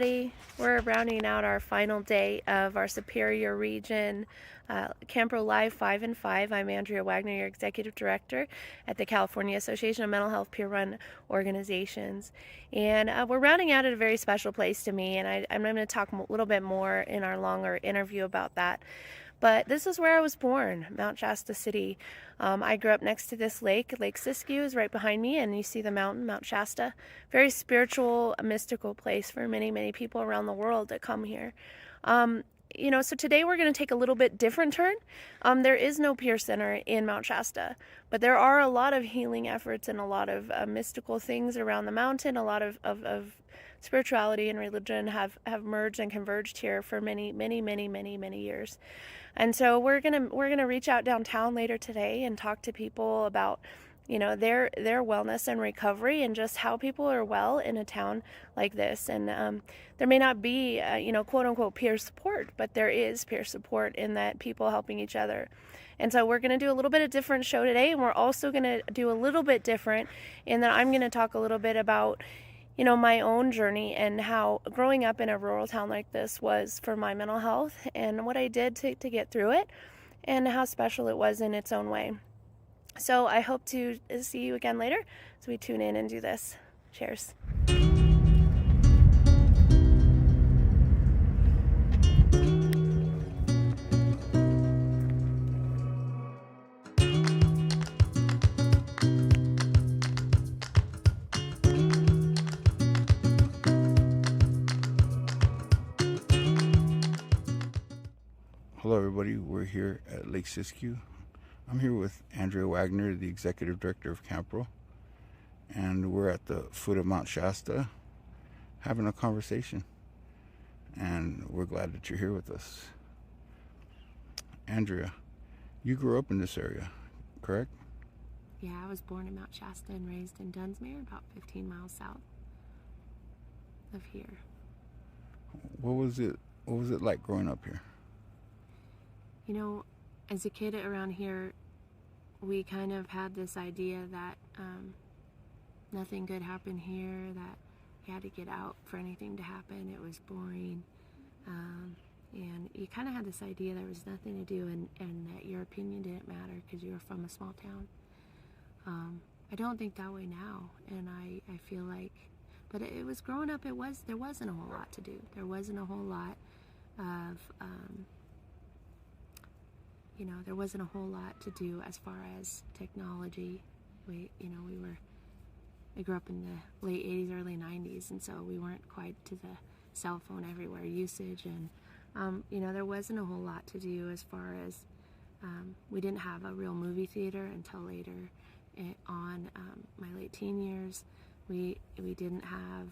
everybody. We're rounding out our final day of our Superior Region CAMHPRO Live 5 and 5. I'm Andrea Wagner, your Executive Director at the California Association of Mental Health Peer-Run Organizations. And we're rounding out at a very special place to me, and I'm going to talk a little bit more in our longer interview about that. But this is where I was born, Mount Shasta City. I grew up next to this lake. Lake Sisikiyou is right behind me, and you see the mountain, Mount Shasta. Very spiritual, mystical place for many, many people around the world that come here. So today we're going to take a little bit different turn. There is no peer center in Mount Shasta, but there are a lot of healing efforts and a lot of mystical things around the mountain. A lot of spirituality and religion have merged and converged here for many, many, many, many, many years. And so we're gonna reach out downtown later today and talk to people about, their wellness and recovery, and just how people are well in a town like this. And there may not be, quote unquote peer support, but there is peer support in that people helping each other. And so we're going to do a little bit of different show today, and we're also going to do a little bit different in that I'm going to talk a little bit about my own journey and how growing up in a rural town like this was for my mental health, and what I did to get through it, and how special it was in its own way. So I hope to see you again later as we tune in and do this. Cheers. Hello everybody, we're here at Lake Sisikiyou. I'm here with Andrea Wagner, the Executive Director of CAMHPRO, and we're at the foot of Mount Shasta having a conversation, and we're glad that you're here with us. Andrea, you grew up in this area, correct? Yeah, I was born in Mount Shasta and raised in Dunsmuir, about 15 miles south of here. What was it like growing up here? As a kid around here, we kind of had this idea that nothing could happen here, that you had to get out for anything to happen. It was boring. And you kind of had this idea there was nothing to do, and that your opinion didn't matter because you were from a small town. I don't think that way now, and I feel like, but it was growing up, there wasn't a whole lot to do. There wasn't a whole lot of there wasn't a whole lot to do as far as technology. I grew up in the late 80s, early 90s, and so we weren't quite to the cell phone everywhere usage, and there wasn't a whole lot to do as far as we didn't have a real movie theater until later on my late teen years. We didn't have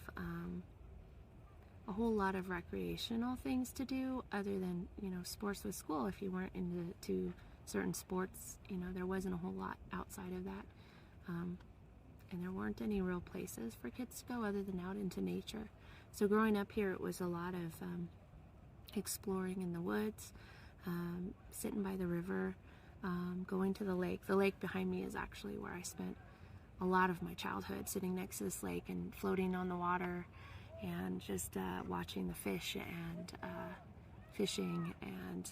a whole lot of recreational things to do other than sports with school. If you weren't into certain sports, there wasn't a whole lot outside of that, and there weren't any real places for kids to go other than out into nature. So growing up here, it was a lot of exploring in the woods, sitting by the river, going to the lake. The lake behind me is actually where I spent a lot of my childhood, sitting next to this lake and floating on the water, and just watching the fish and fishing and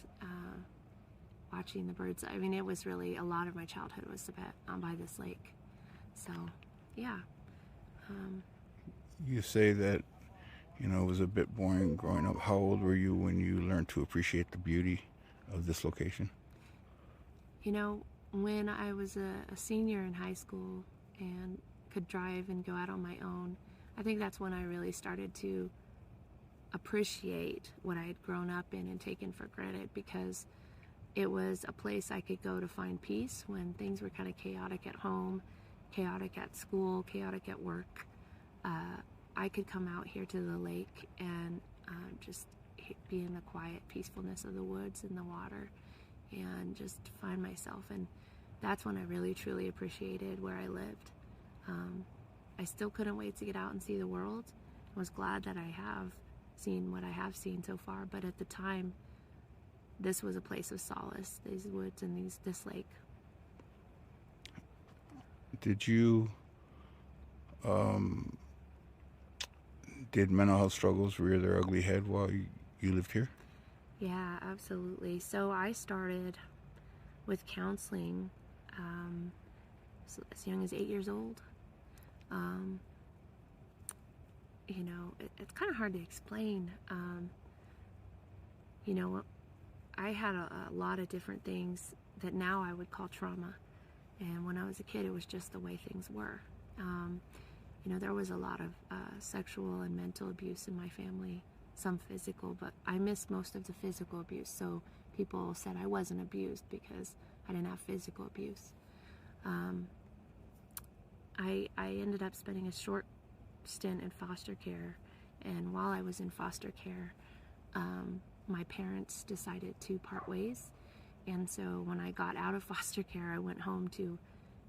watching the birds. I mean, it was really, a lot of my childhood was spent by this lake. So, yeah. You say that, it was a bit boring growing up. How old were you when you learned to appreciate the beauty of this location? When I was a senior in high school and could drive and go out on my own, I think that's when I really started to appreciate what I had grown up in and taken for granted, because it was a place I could go to find peace when things were kind of chaotic at home, chaotic at school, chaotic at work. I could come out here to the lake and just be in the quiet peacefulness of the woods and the water and just find myself. And that's when I really truly appreciated where I lived. I still couldn't wait to get out and see the world. I was glad that I have seen what I have seen so far, but at the time, this was a place of solace, these woods and this lake. Did you Did mental health struggles rear their ugly head while you lived here? Yeah, absolutely. So I started with counseling as young as 8 years old. You know, it's kind of hard to explain. You know, I had a lot of different things that now I would call trauma. And when I was a kid, it was just the way things were. You know, there was a lot of sexual and mental abuse in my family, some physical, but I missed most of the physical abuse. So people said I wasn't abused because I didn't have physical abuse. I ended up spending a short stint in foster care, and while I was in foster care, my parents decided to part ways. And so when I got out of foster care, I went home to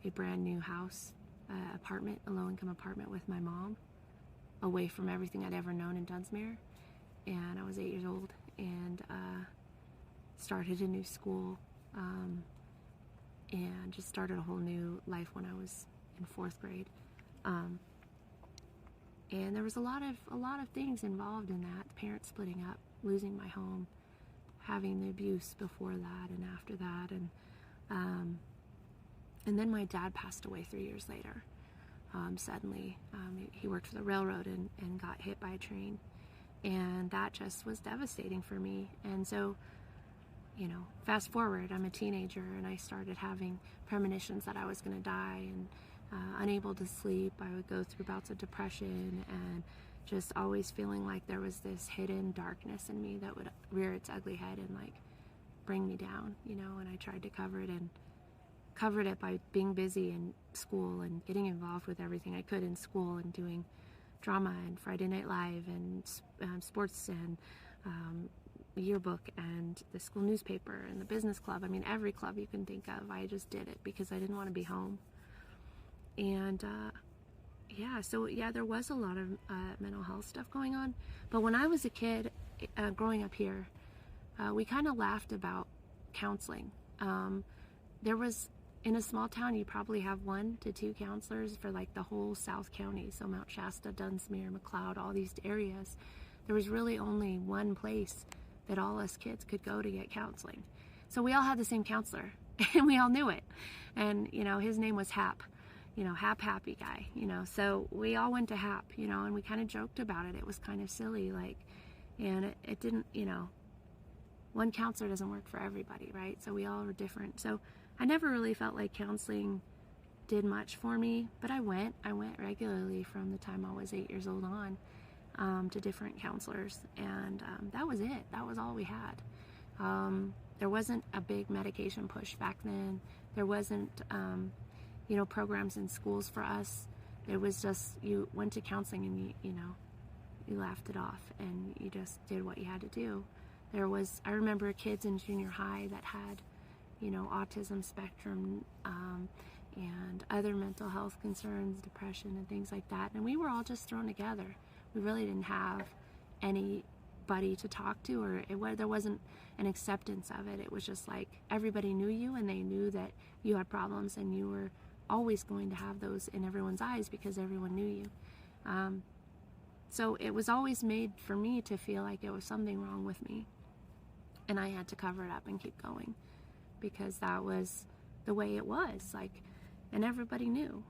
a brand new house, apartment, a low-income apartment with my mom, away from everything I'd ever known in Dunsmuir. And I was 8 years old, and started a new school, and just started a whole new life when I was in 4th grade. And there was a lot of things involved in that. Parents splitting up, losing my home, having the abuse before that and after that, and then my dad passed away 3 years later. Suddenly, he worked for the railroad and got hit by a train, and that just was devastating for me. And so, you know, fast forward, I'm a teenager, and I started having premonitions that I was going to die, and unable to sleep. I would go through bouts of depression, and just always feeling like there was this hidden darkness in me that would rear its ugly head and like bring me down, you know. And I tried to covered it by being busy in school and getting involved with everything I could in school, and doing drama and Friday Night Live and sports and yearbook and the school newspaper and the business club. I mean, every club you can think of, I just did it because I didn't want to be home. And yeah, there was a lot of mental health stuff going on. But when I was a kid, growing up here, we kind of laughed about counseling. There was, in a small town, you probably have 1 to 2 counselors for like the whole South County. So Mount Shasta, Dunsmuir, McLeod, all these areas. There was really only one place that all us kids could go to get counseling. So we all had the same counselor, and we all knew it. And, you know, his name was Hap. You know, happy guy, you know. So we all went to Hap, you know, and we kind of joked about it. It was kind of silly, like, and it didn't, you know, one counselor doesn't work for everybody, right? So we all were different. So I never really felt like counseling did much for me, but I went regularly from the time I was 8 years old on, to different counselors, and that was it. That was all we had. There wasn't a big medication push back then. There wasn't you know, programs in schools for us. It was just, you went to counseling and you laughed it off and you just did what you had to do. I remember kids in junior high that had, you know, autism spectrum, and other mental health concerns, depression and things like that. And we were all just thrown together. We really didn't have anybody to talk to, or there wasn't an acceptance of it. It was just like everybody knew you, and they knew that you had problems, and you were always going to have those in everyone's eyes because everyone knew you. So it was always made for me to feel like it was something wrong with me, and I had to cover it up and keep going because that was the way it was. Like, and everybody knew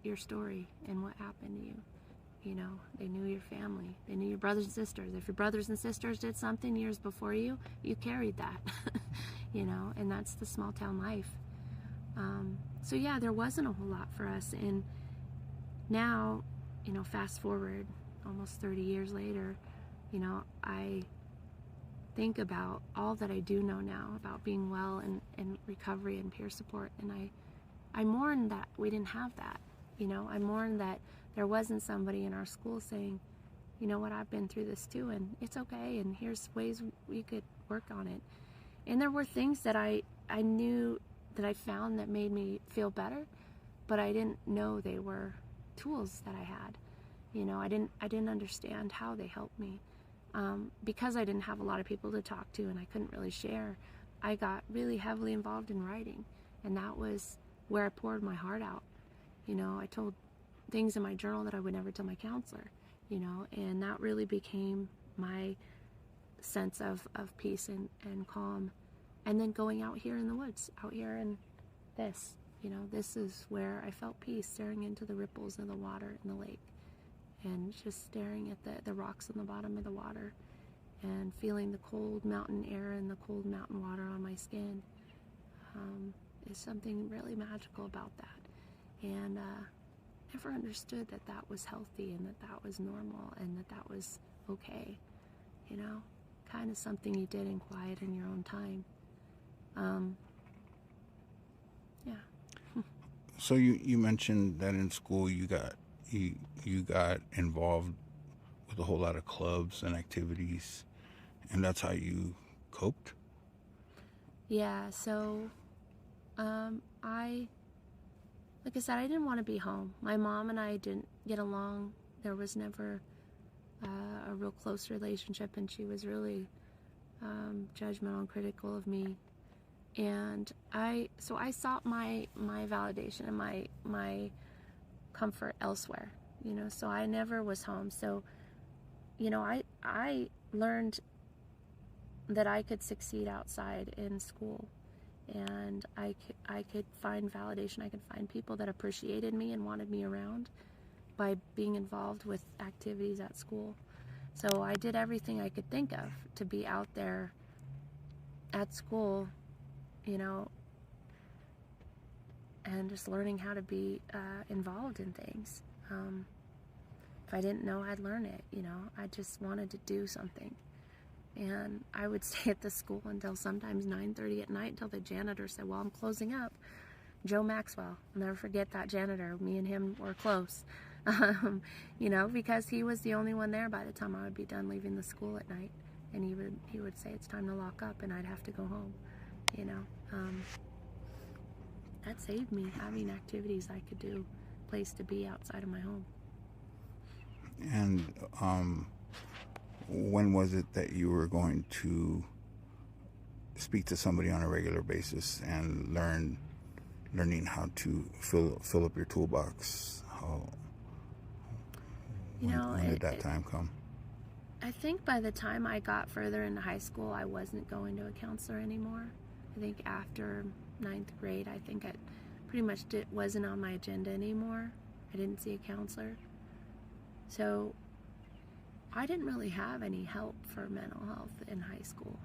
your story and what happened to you. You know, they knew your family, they knew your brothers and sisters. If your brothers and sisters did something years before you, you carried that. You know, and that's the small town life. So yeah, there wasn't a whole lot for us. And now, you know, fast forward almost 30 years later, you know, I think about all that I do know now about being well and recovery and peer support. And I mourn that we didn't have that. You know, I mourn that there wasn't somebody in our school saying, you know what, I've been through this too, and it's okay, and here's ways we could work on it. And there were things that I knew that I found that made me feel better, but I didn't know they were tools that I had. You know, I didn't understand how they helped me. Because I didn't have a lot of people to talk to and I couldn't really share, I got really heavily involved in writing, and that was where I poured my heart out. You know, I told things in my journal that I would never tell my counselor. you know, and that really became my sense of peace and calm. And then going out here in the woods, out here in this, you know, this is where I felt peace, staring into the ripples of the water in the lake, and just staring at the rocks on the bottom of the water, and feeling the cold mountain air and the cold mountain water on my skin. Is something really magical about that. And never understood that that was healthy, and that that was normal, and that that was okay, you know, kind of something you did in quiet in your own time. Yeah. So you mentioned that in school you got involved with a whole lot of clubs and activities, and that's how you coped? Yeah, so like I said, I didn't want to be home. My mom and I didn't get along. There was never a real close relationship, and she was really judgmental and critical of me. And I sought my validation and my comfort elsewhere, you know, so I never was home. So, you know, I learned that I could succeed outside in school, and I could find validation. I could find people that appreciated me and wanted me around by being involved with activities at school. So I did everything I could think of to be out there at school, you know, and just learning how to be involved in things. If I didn't know, I'd learn it, you know. I just wanted to do something. And I would stay at the school until sometimes 9:30 at night, until the janitor said, well, I'm closing up. Joe Maxwell, I'll never forget that janitor. Me and him were close, you know, because he was the only one there by the time I would be done leaving the school at night. And he would say, it's time to lock up, and I'd have to go home, you know. That saved me, having activities I could do, a place to be outside of my home. And when was it that you were going to speak to somebody on a regular basis and learning how to fill up your toolbox? When did that time come? I think by the time I got further into high school, I wasn't going to a counselor anymore. I think after 9th grade, I think it pretty much wasn't on my agenda anymore. I didn't see a counselor. So I didn't really have any help for mental health in high school.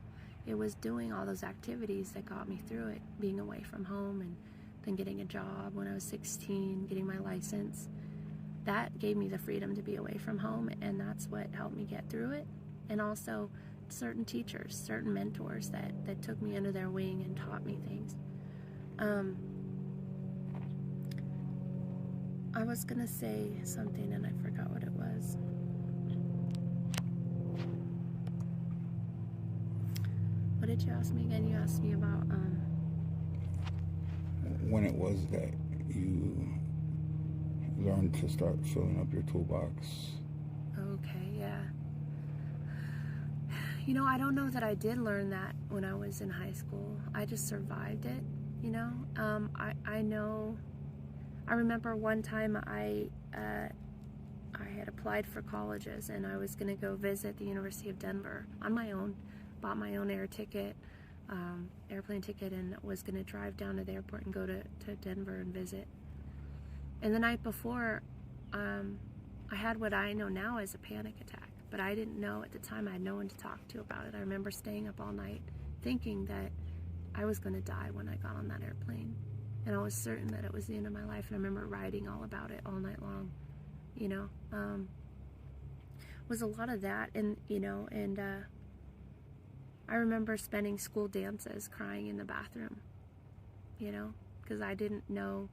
It was doing all those activities that got me through it, being away from home, and then getting a job when I was 16, getting my license. That gave me the freedom to be away from home, and that's what helped me get through it. And also certain teachers, certain mentors that took me under their wing and taught me things. I was gonna say something and I forgot what it was. What did you ask me again? You asked me about when it was that you learned to start filling up your toolbox. Okay, yeah. You know, I don't know that I did learn that when I was in high school. I just survived it, you know. I know, I remember one time I had applied for colleges, and I was going to go visit the University of Denver on my own, bought my own airplane ticket, and was going to drive down to the airport and go to Denver and visit. And the night before, I had what I know now as a panic attack, but I didn't know at the time. I had no one to talk to about it. I remember staying up all night thinking that I was going to die when I got on that airplane, and I was certain that it was the end of my life. And I remember writing all about it all night long, you know. Was a lot of that, and you know, and I remember spending school dances crying in the bathroom, you know, because I didn't know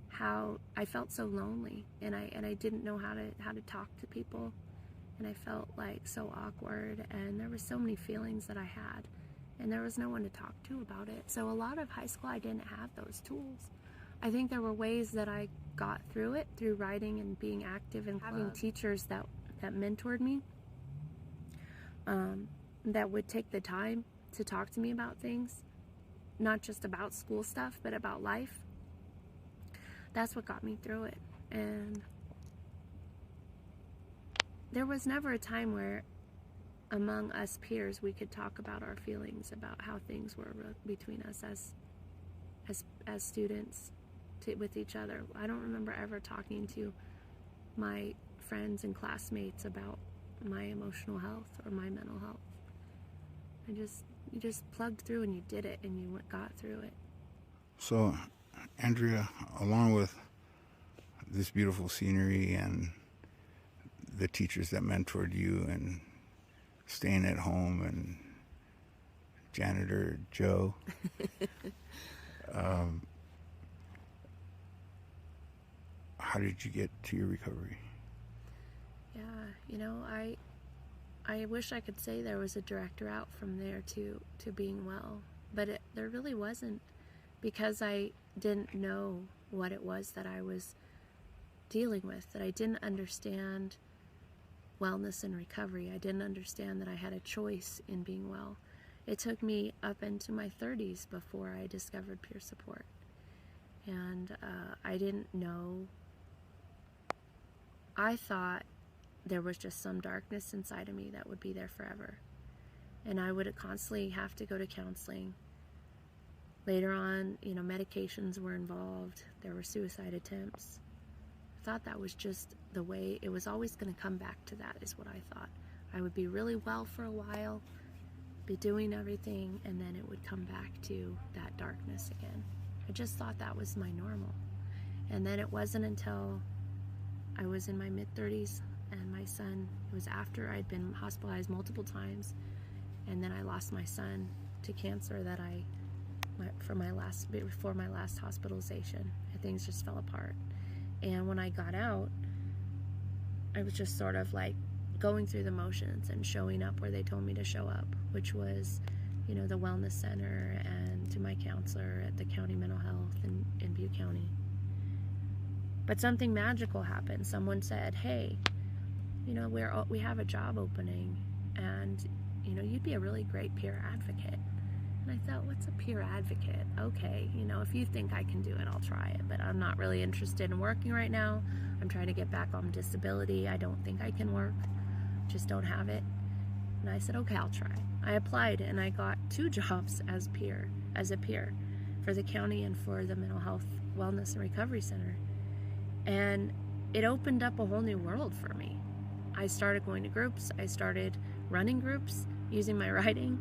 how. I felt so lonely, and I didn't know how to talk to people, and I felt like so awkward, and there were so many feelings that I had, and there was no one to talk to about it. So a lot of high school, I didn't have those tools. I think there were ways that I got through it, through writing and being active and having teachers that mentored me, that would take the time to talk to me about things, not just about school stuff, but about life. That's what got me through it. And there was never a time where among us peers we could talk about our feelings about how things were between us as students with each other. I don't remember ever talking to my friends and classmates about my emotional health or my mental health. You just plugged through and you did it and you got through it. So, Andrea, along with this beautiful scenery and the teachers that mentored you and staying at home and janitor Joe, how did you get to your recovery? Yeah, you know, I wish I could say there was a direct route from there to being well, but there really wasn't, because I didn't know what it was that I was dealing with, that I didn't understand wellness and recovery. I didn't understand that I had a choice in being well. It took me up into my 30s before I discovered peer support, and I didn't know. I thought there was just some darkness inside of me that would be there forever, and I would constantly have to go to counseling. Later on, you know, medications were involved. There were suicide attempts. I thought that was just the way it was always going to come back to. That is what I thought. I would be really well for a while, be doing everything, and then it would come back to that darkness again. I just thought that was my normal. And then it wasn't until I was in my mid-30s and my son, it was after I'd been hospitalized multiple times, and then I lost my son to cancer, that before my last hospitalization, things just fell apart. And when I got out, I was just sort of like going through the motions and showing up where they told me to show up, which was, you know, the wellness center and to my counselor at the county mental health in Butte County. But something magical happened. Someone said, hey, you know, we have a job opening, and, you know, you'd be a really great peer advocate. And I thought, what's a peer advocate? Okay, you know, if you think I can do it, I'll try it, but I'm not really interested in working right now. I'm trying to get back on disability. I don't think I can work. Just don't have it. And I said, okay, I'll try. I applied and I got 2 jobs as a peer for the county and for the mental health wellness and recovery center. And it opened up a whole new world for me. I started going to groups. I started running groups using my writing.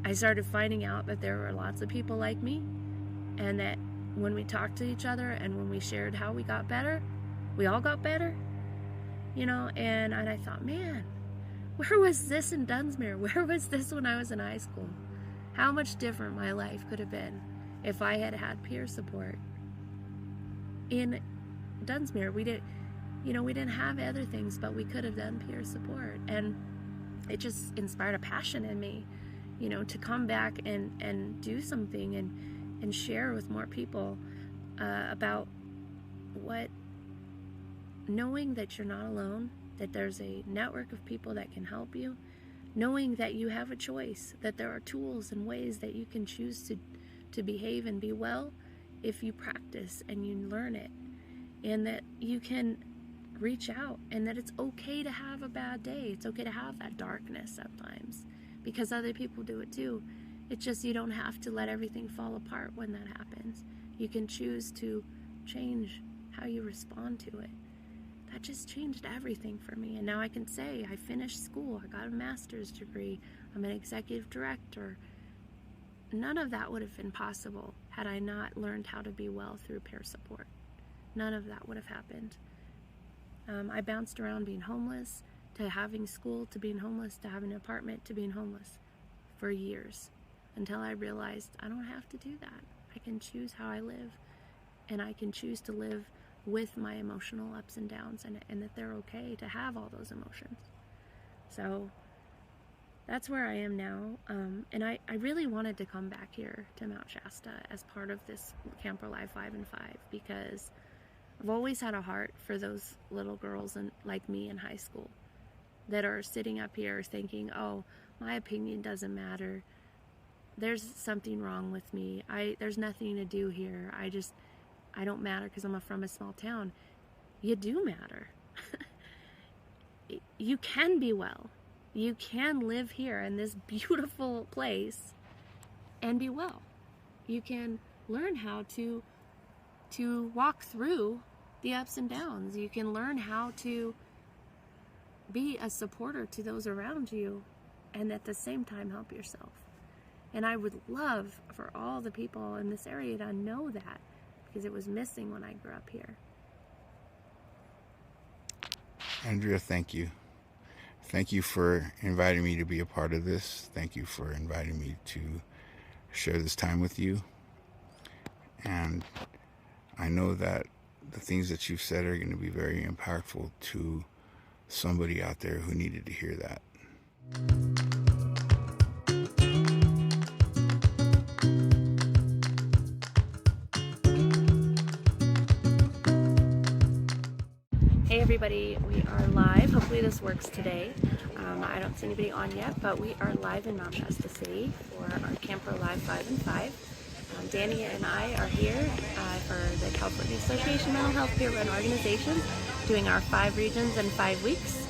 I started finding out that there were lots of people like me, and that when we talked to each other and when we shared how we got better, we all got better, you know. And I thought, man, where was this in Dunsmuir? Where was this when I was in high school? How much different my life could have been if I had had peer support. In Dunsmuir, we didn't have other things, but we could have done peer support, and it just inspired a passion in me, you know, to come back and do something and share with more people about knowing that you're not alone, that there's a network of people that can help you, knowing that you have a choice, that there are tools and ways that you can choose to behave and be well if you practice and you learn it, and that you can reach out, and that it's okay to have a bad day. It's okay to have that darkness sometimes, because other people do it too. It's just you don't have to let everything fall apart when that happens. You can choose to change how you respond to it. That just changed everything for me. And now I can say I finished school. I got a master's degree. I'm an executive director. None of that would have been possible had I not learned how to be well through peer support. None of that would have happened. I bounced around being homeless, to having school, to being homeless, to having an apartment, to being homeless for years, until I realized I don't have to do that. I can choose how I live, and I can choose to live with my emotional ups and downs, and that they're okay to have all those emotions. So that's where I am now, and I really wanted to come back here to Mount Shasta as part of this CAMHPRO Live 5 and 5, because I've always had a heart for those little girls like me in high school that are sitting up here thinking, oh, my opinion doesn't matter. There's something wrong with me. There's nothing to do here. I don't matter because I'm from a small town. You do matter. you can be well. You can live here in this beautiful place and be well. You can learn how to walk through the ups and downs. You can learn how to be a supporter to those around you and at the same time help yourself. And I would love for all the people in this area to know that, because it was missing when I grew up here. Andrea, thank you. Thank you for inviting me to be a part of this. Thank you for inviting me to share this time with you. And I know that the things that you've said are going to be very impactful to somebody out there who needed to hear that. Hey everybody, we are live. Hopefully this works today. I don't see anybody on yet, but we are live in Mount Shasta City for our CAMHPRO Live 5 and 5. Danny and I are here for the California Association of Mental Health Peer Run Organizations, doing our 5 regions in 5 weeks.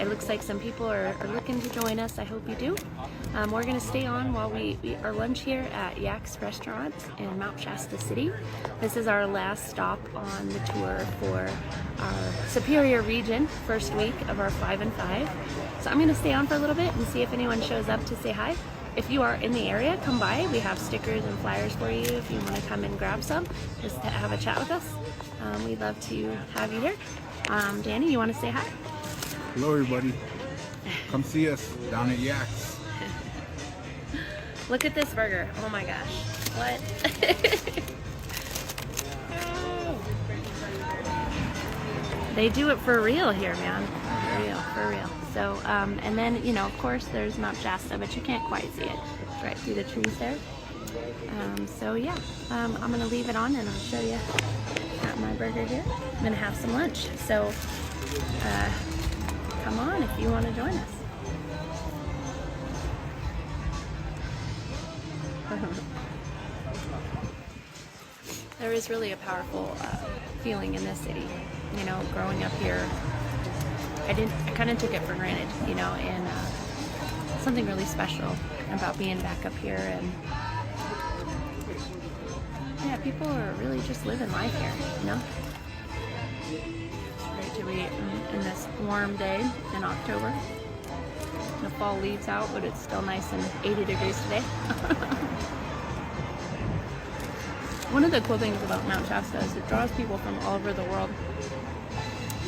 It looks like some people are looking to join us. I hope you do. We're going to stay on while we eat our lunch here at Yak's Restaurant in Mount Shasta City. This is our last stop on the tour for our Superior region, first week of our 5 and 5. So I'm going to stay on for a little bit and see if anyone shows up to say hi. If you are in the area, come by. We have stickers and flyers for you if you want to come and grab some, just to have a chat with us. We'd love to have you here. Danny, you want to say hi? Hello, everybody. Come see us down at Yak's. Look at this burger. Oh my gosh. What? They do it for real here, man. For real, for real. So, and then, you know, of course, there's Mount Shasta, but you can't quite see it. It's right through the trees there. So yeah, I'm going to leave it on and I'll show you. Got my burger here. I'm going to have some lunch. So, come on if you want to join us. There is really a powerful feeling in this city. You know, growing up here, I kind of took it for granted, you know, and something really special about being back up here. And yeah, people are really just living life here, you know. It's great to be in this warm day in October. The fall leaves out, but it's still nice and 80 degrees today. One of the cool things about Mount Shasta is it draws people from all over the world,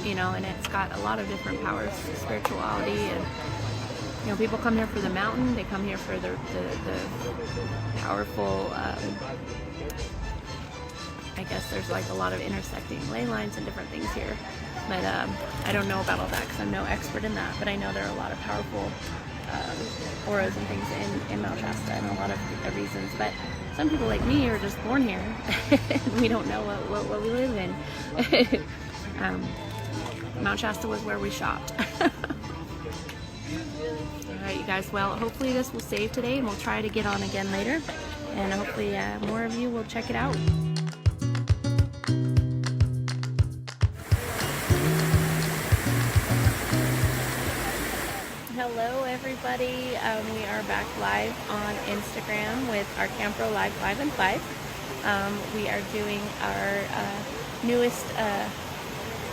you know, and it's got a lot of different powers, spirituality, and, you know, people come here for the mountain, they come here for the powerful, I guess there's like a lot of intersecting ley lines and different things here, but I don't know about all that because I'm no expert in that, but I know there are a lot of powerful auras and things in Mount Shasta and a lot of reasons, but some people like me are just born here and we don't know what we live in. Mount Shasta was where we shopped. Alright you guys, well hopefully this will save today and we'll try to get on again later, and hopefully more of you will check it out. Hello everybody, we are back live on Instagram with our CAMHPRO Live 5 and 5. We are doing our newest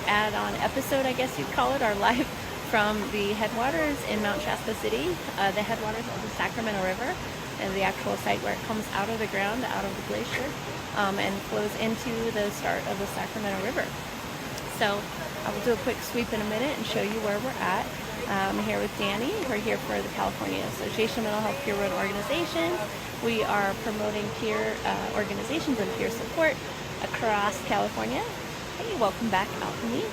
add-on episode, I guess you'd call it, our live from the headwaters in Mount Shasta City, the headwaters of the Sacramento River, and the actual site where it comes out of the ground, out of the glacier, and flows into the start of the Sacramento River. So I will do a quick sweep in a minute and show you where we're at. I'm here with Danny. We're here for the California Association of Mental Health Peer Run Organizations. We are promoting peer organizations and peer support across California. Hey, welcome back out to me.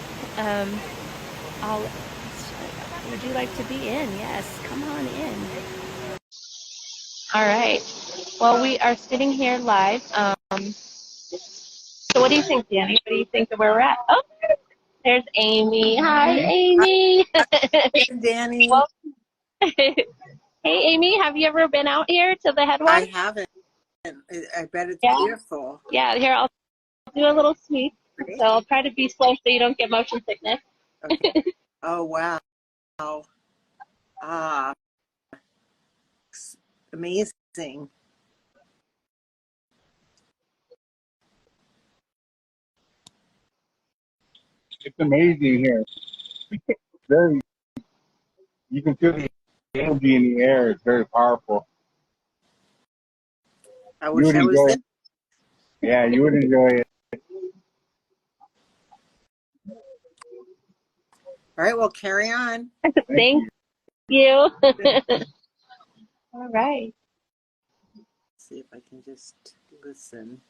Would you like to be in? Yes, come on in. All right. Well, we are sitting here live. So what do you think, Danny? What do you think of where we're at? Oh, there's Amy. Hi, Amy. Hey, Danny. Well, hey, Amy, have you ever been out here to the I headwaters? haven't. I bet it's Yeah. beautiful. Yeah, here, I'll do a little sweep. So I'll try to be slow so you don't get motion sickness. Okay. Oh, wow. Ah, amazing. It's amazing here. Very, you can feel the energy in the air. It's very powerful. I You wish would I was enjoy there. it. Yeah, you would enjoy it. All right, well, carry on. Thank you. All right. See if I can just listen.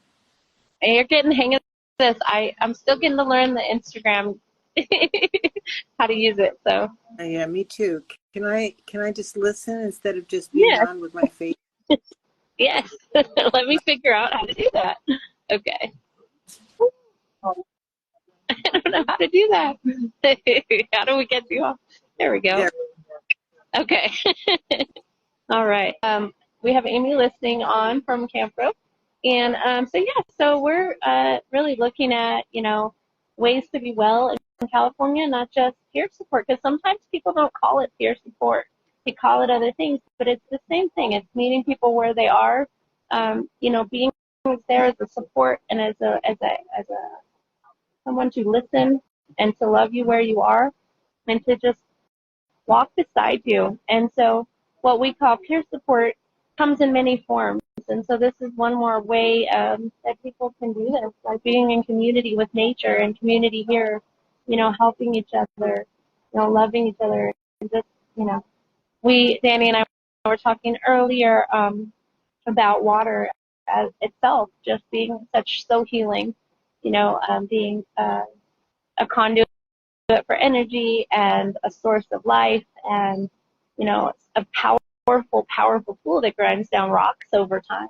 And you're getting the hang of this. I'm still getting to learn the Instagram how to use it. So Yeah, me too. Can I just listen instead of just being yes, on with my face? yes. Let me figure out how to do that. Okay. I don't know how to do that. How do we get you off? There we go. There. Okay. All right. We have Amy listening on from CAMHPRO. And so we're really looking at, ways to be well in California, not just peer support, because sometimes people don't call it peer support. They call it other things, but it's the same thing. It's meeting people where they are, being there as a support and as a someone to listen and to love you where you are and to just walk beside you. And so what we call peer support comes in many forms. And so this is one more way that people can do this, like being in community with nature and community here, helping each other, loving each other. And just, Danny and I were talking earlier about water as itself, just being so healing, being a conduit for energy and a source of life and, a powerful tool that grinds down rocks over time.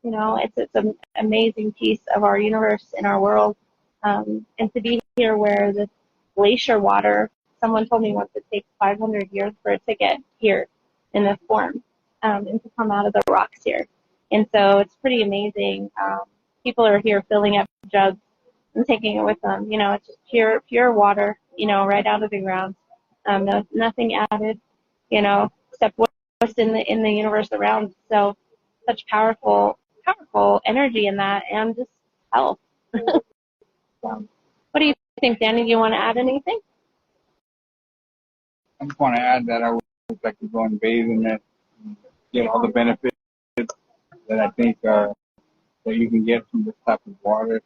It's an amazing piece of our universe in our world. And to be here where this glacier water, someone told me once it takes 500 years for it to get here in this form and to come out of the rocks here. And so it's pretty amazing. People are here filling up jugs and taking it with them. It's just pure water, right out of the ground. Nothing added, except what's in the universe around. So such powerful energy in that and just health. So, what do you think, Danny? Do you want to add anything? I just want to add that I would like to go and bathe in it, and get all the benefits that I think that you can get from this type of water.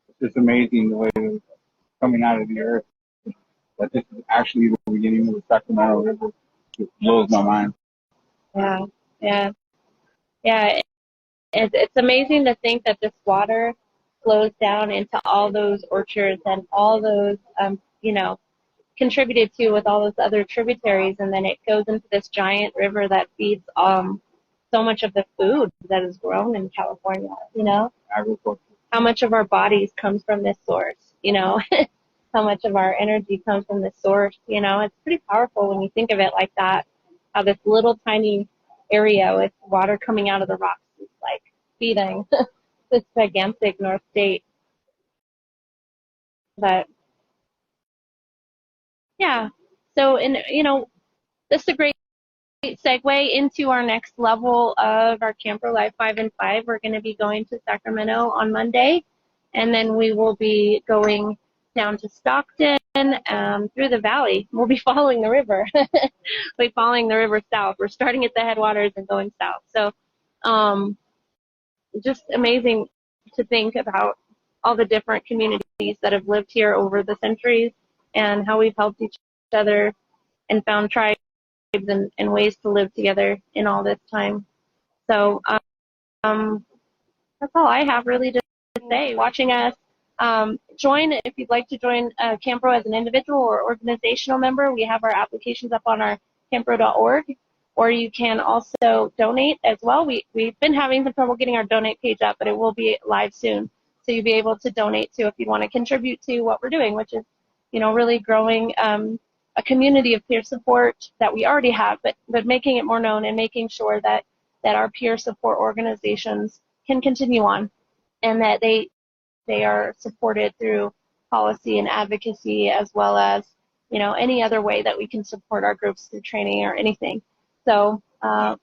It's just amazing the way that it's coming out of the earth. That this is actually the beginning of the Sacramento River. It blows my mind. Yeah, yeah, yeah. It's amazing to think that this water flows down into all those orchards and all those, contributed to with all those other tributaries, and then it goes into this giant river that feeds so much of the food that is grown in California. Agriculture. How much of our bodies comes from this source? How much of our energy comes from this source? It's pretty powerful when you think of it like that. How this little tiny area with water coming out of the rocks is like feeding this gigantic North State. But yeah, so this is a great segue into our next level of our CAMHPRO Live 5 and 5. We're going to be going to Sacramento on Monday, and then we will be going down to Stockton through the valley. We'll be following the river. We'll be following the river south. We're starting at the headwaters and going south. So just amazing to think about all the different communities that have lived here over the centuries and how we've helped each other and found tribes and ways to live together in all this time. So that's all I have really to say. Watching us join, if you'd like to join CAMHPRO as an individual or organizational member, we have our applications up on our camhpro.org, or you can also donate as well. We've been having some trouble getting our donate page up, but it will be live soon. So you'll be able to donate to if you want to contribute to what we're doing, which is, really growing a community of peer support that we already have, but making it more known and making sure that our peer support organizations can continue on and that they are supported through policy and advocacy as well as any other way that we can support our groups through training or anything. So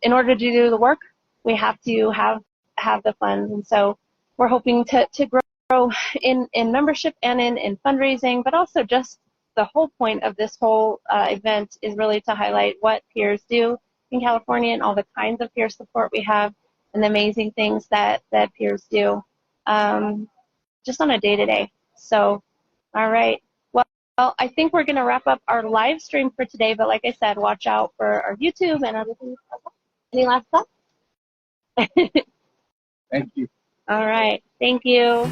in order to do the work, we have to have the funds. And so we're hoping to grow in membership and in fundraising, but also just the whole point of this whole event is really to highlight what peers do in California and all the kinds of peer support we have and the amazing things that peers do just on a day-to-day. So, all right. Well, I think we're going to wrap up our live stream for today, but like I said, watch out for our YouTube and other things. Any last thoughts? Thank you. All right. Thank you.